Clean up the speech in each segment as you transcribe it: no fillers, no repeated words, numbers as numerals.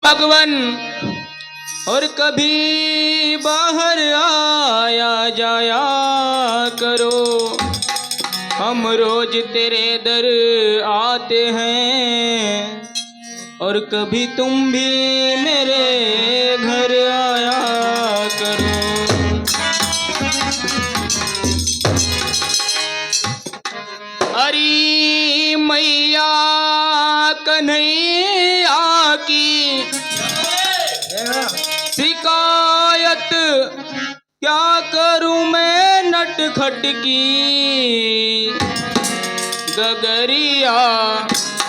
भगवान और कभी बाहर आया जाया करो। हम रोज तेरे दर आते हैं और कभी तुम भी मेरे घर आया करो। हरी मैया कन्हैया की शिकायत क्या करूं मैं नटखट की। गगरिया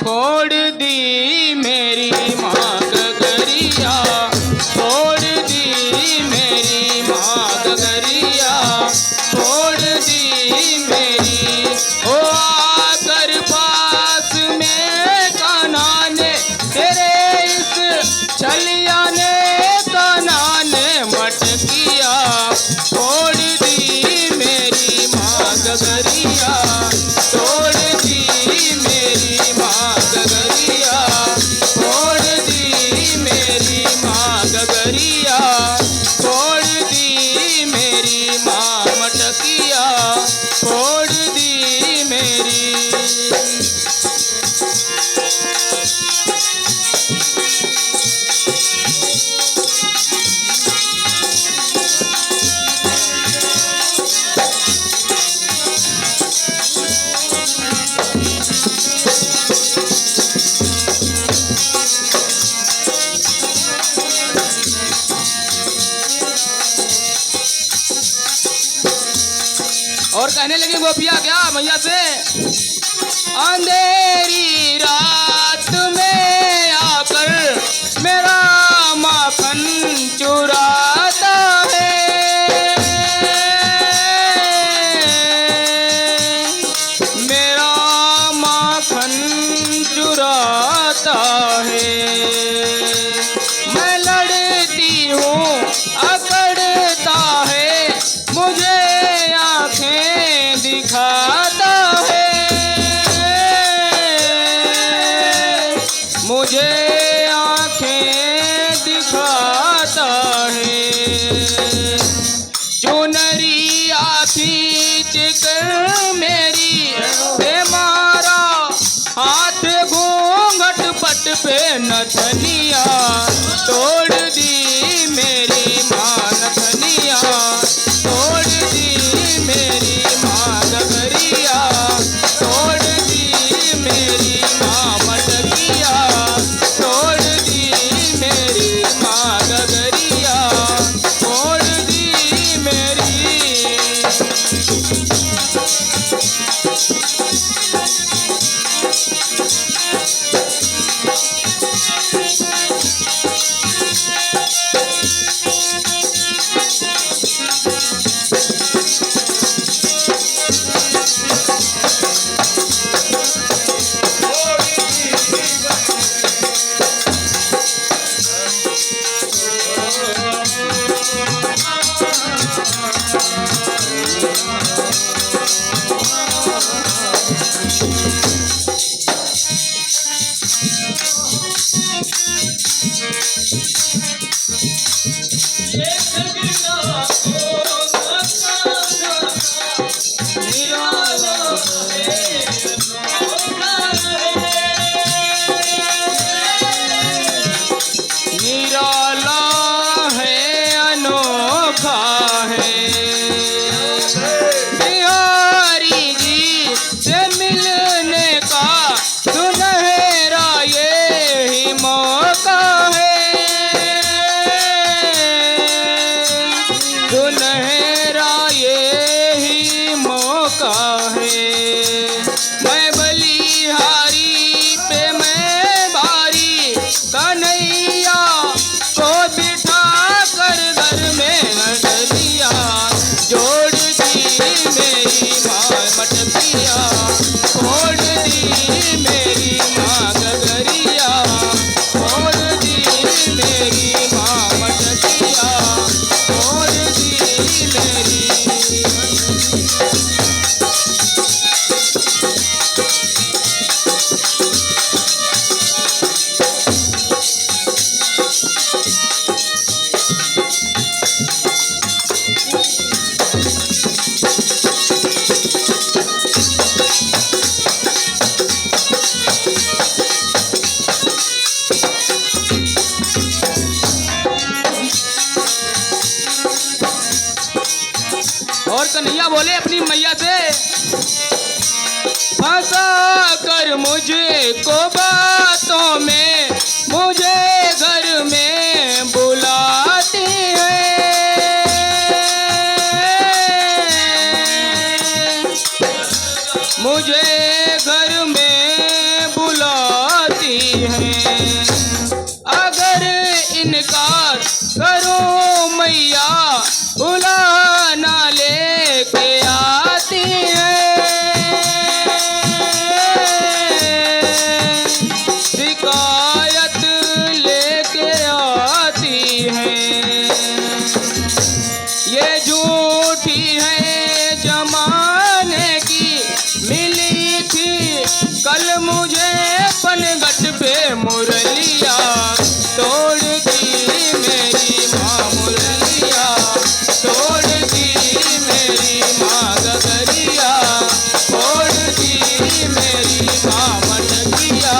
फोड़ दी मेरी माँ, गगरिया फोड़ दी मेरी माँ, गगरिया फोड़ दी मेरी। ओ आकर पास में कान्हा ने तेरे इस छलिया ने कान्हा ने मटकिया फोड़ दी मेरी माँ, गगरिया तोड़ दी मेरी माँ, गगरिया फोड़ दी मेरी माँ, गगरिया फोड़ दी मेरी माँ, मटकिया फोड़ दी मेरी। और कहने लगी गोपिया क्या मैया से, अंधेरी रात में आकर मेरा माखन चुराता है, मेरा माखन चुराता है। मैं लड़ती हूँ अकड़ता है, मुझे आँखें दिखाता है, मुझे आँखें दिखाता है। चुनरिया खींच कर मेरी से मारा हाथ घूंघट पट पे नथनिया तोड़ दी मेरी माँ, नथनिया तोड़ दी मेरी माँ, गगरिया तोड़ दी मेरी माँ, मटकिया तोड़ दी मेरी माँ, गगरिया तोड़ दी मेरी। निराला है अनोखा है, बिहारी जी से मिलने का सुनहरा ये ही मौका है। और कन्हैया बोले अपनी मैया से, फंसा कर मुझे को बातों में, मुझे घर में बुलाती है। मुझे घर में बुलाती है। अगर इनकार करूं मैया, बुलाना लेके आती है। शिकायत लेके आती है। ये झूठी है जमाने की, मिली थी कल मुझे पनघट पे मुरलिया, तोड़ दी मेरी माँ मुरलिया, तोड़ दी मेरी माँ गगरिया, तोड़ दी मेरी माँ मटकिया,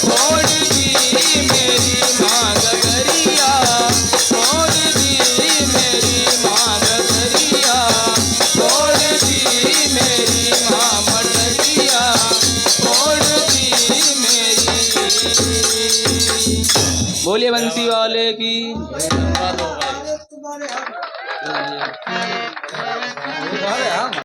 तोड़ दी मेरी माँ गगरिया, तोड़ दी मेरी माँ गगरिया, तोड़ दी मेरी माँ मटकिया, तोड़ दी मेरी। बोलिए बंसी वाले की।